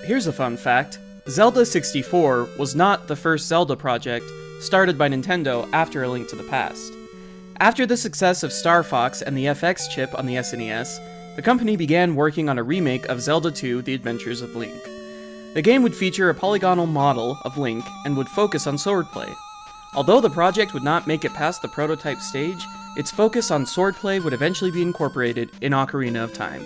Here's a fun fact. Zelda 64 was not the first Zelda project started by Nintendo after A Link to the Past. After the success of Star Fox and the FX chip on the SNES, the company began working on a remake of Zelda 2: The Adventures of Link. The game would feature a polygonal model of Link and would focus on swordplay. Although the project would not make it past the prototype stage, its focus on swordplay would eventually be incorporated in Ocarina of Time.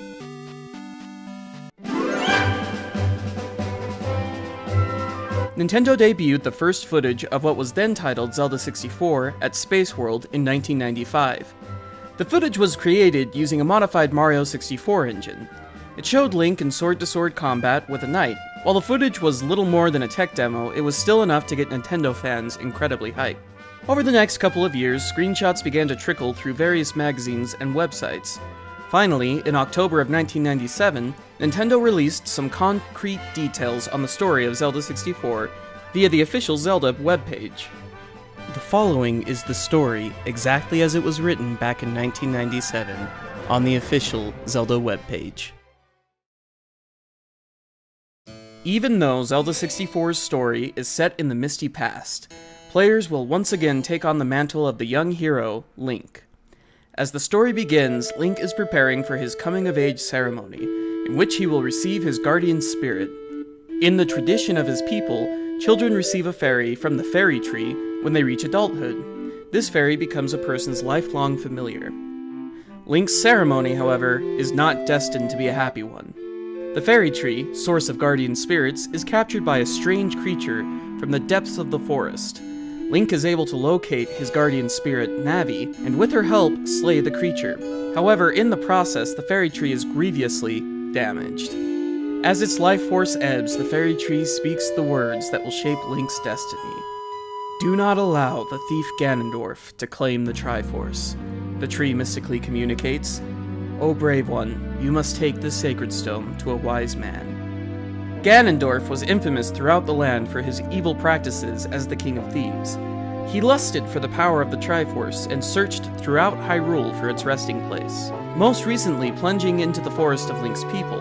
Nintendo debuted the first footage of what was then titled Zelda 64 at Space World in 1995. The footage was created using a modified Mario 64 engine. It showed Link in sword-to-sword combat with a knight. While the footage was little more than a tech demo, it was still enough to get Nintendo fans incredibly hyped. Over the next couple of years, screenshots began to trickle through various magazines and websites. Finally, in October of 1997, Nintendo released some concrete details on the story of Zelda 64 via the official Zelda webpage. The following is the story exactly as it was written back in 1997 on the official Zelda webpage. Even though Zelda 64's story is set in the misty past, players will once again take on the mantle of the young hero, Link. As the story begins, Link is preparing for his coming-of-age ceremony, in which he will receive his guardian spirit. In the tradition of his people, children receive a fairy from the fairy tree when they reach adulthood. This fairy becomes a person's lifelong familiar. Link's ceremony, however, is not destined to be a happy one. The fairy tree, source of guardian spirits, is captured by a strange creature from the depths of the forest. Link is able to locate his guardian spirit, Navi, and with her help, slay the creature. However, in the process, the fairy tree is grievously damaged. As its life force ebbs, the fairy tree speaks the words that will shape Link's destiny. Do not allow the thief Ganondorf to claim the Triforce, the tree mystically communicates. O brave one, you must take this sacred stone to a wise man. Ganondorf was infamous throughout the land for his evil practices as the King of Thieves. He lusted for the power of the Triforce and searched throughout Hyrule for its resting place, most recently plunging into the forest of Link's people.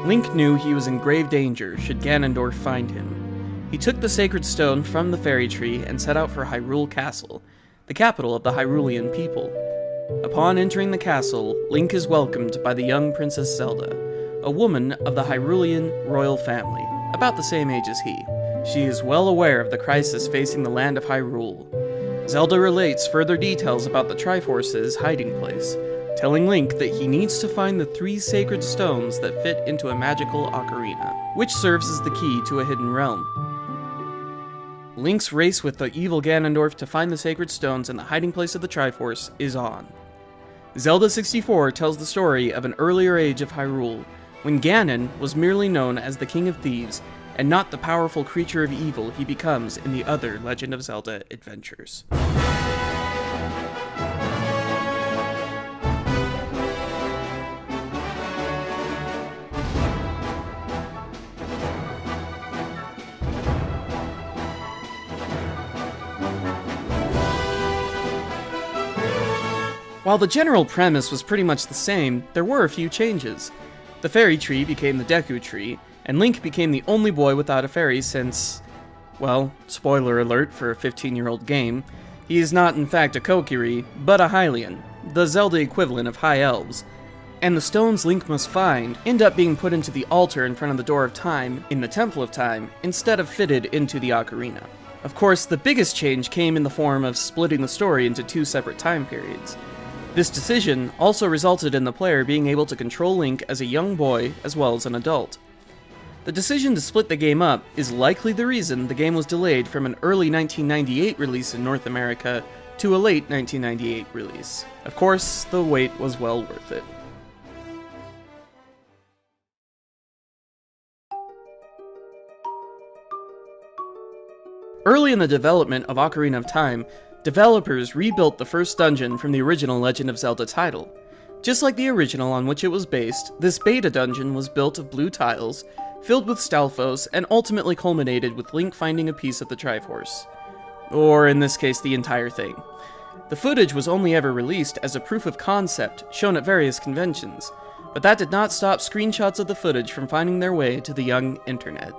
Link knew he was in grave danger should Ganondorf find him. He took the sacred stone from the fairy tree and set out for Hyrule Castle, the capital of the Hyrulean people. Upon entering the castle, Link is welcomed by the young Princess Zelda, a woman of the Hyrulean royal family, about the same age as he. She is well aware of the crisis facing the land of Hyrule. Zelda relates further details about the Triforce's hiding place, telling Link that he needs to find the 3 sacred stones that fit into a magical ocarina, which serves as the key to a hidden realm. Link's race with the evil Ganondorf to find the sacred stones and the hiding place of the Triforce is on. Zelda 64 tells the story of an earlier age of Hyrule, when Ganon was merely known as the King of Thieves, and not the powerful creature of evil he becomes in the other Legend of Zelda adventures. While the general premise was pretty much the same, there were a few changes. The fairy tree became the Deku tree, and Link became the only boy without a fairy since, well, spoiler alert for a 15-year-old game, he is not in fact a Kokiri, but a Hylian, the Zelda equivalent of High Elves, and the stones Link must find end up being put into the altar in front of the Door of Time in the Temple of Time instead of fitted into the ocarina. Of course, the biggest change came in the form of splitting the story into 2 separate time periods. This decision also resulted in the player being able to control Link as a young boy as well as an adult. The decision to split the game up is likely the reason the game was delayed from an early 1998 release in North America to a late 1998 release. Of course, the wait was well worth it. Early in the development of Ocarina of Time, developers rebuilt the first dungeon from the original Legend of Zelda title. Just like the original on which it was based, this beta dungeon was built of blue tiles, filled with Stalfos, and ultimately culminated with Link finding a piece of the Triforce. Or, in this case, the entire thing. The footage was only ever released as a proof of concept, shown at various conventions. but that did not stop screenshots of the footage from finding their way to the young internet.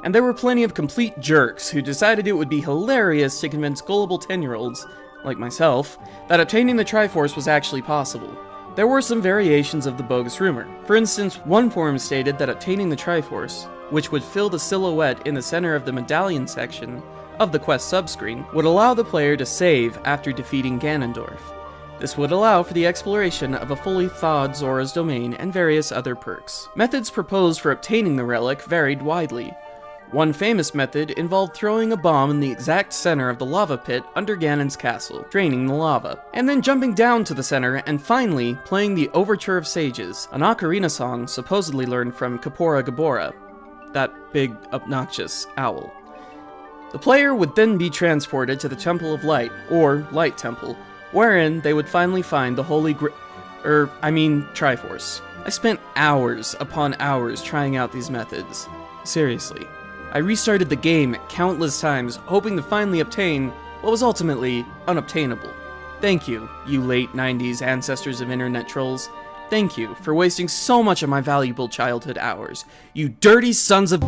And there were plenty of complete jerks who decided it would be hilarious to convince gullible 10-year-olds, like myself, that obtaining the Triforce was actually possible. There were some variations of the bogus rumor. For instance, one forum stated that obtaining the Triforce, which would fill the silhouette in the center of the medallion section of the quest subscreen, would allow the player to save after defeating Ganondorf. This would allow for the exploration of a fully thawed Zora's domain and various other perks. Methods proposed for obtaining the relic varied widely. One famous method involved throwing a bomb in the exact center of the lava pit under Ganon's castle, draining the lava, and then jumping down to the center and finally playing the Overture of Sages, an ocarina song supposedly learned from Kapora Gabora, that big, obnoxious owl. The player would then be transported to the Temple of Light, or Light Temple, wherein they would finally find the Holy Triforce. I spent hours upon hours trying out these methods. Seriously. I restarted the game countless times, hoping to finally obtain what was ultimately unobtainable. Thank you, you late 90s ancestors of internet trolls. Thank you for wasting so much of my valuable childhood hours. You dirty sons of...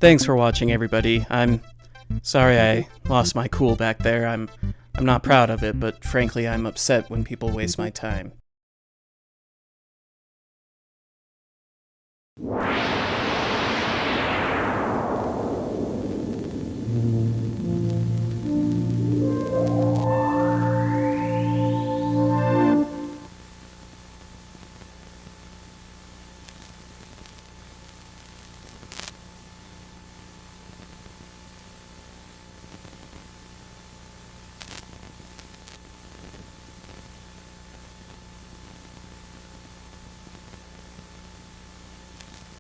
Thanks for watching, everybody. I'm sorry I lost my cool back there. I'm not proud of it, but frankly I'm upset when people waste my time.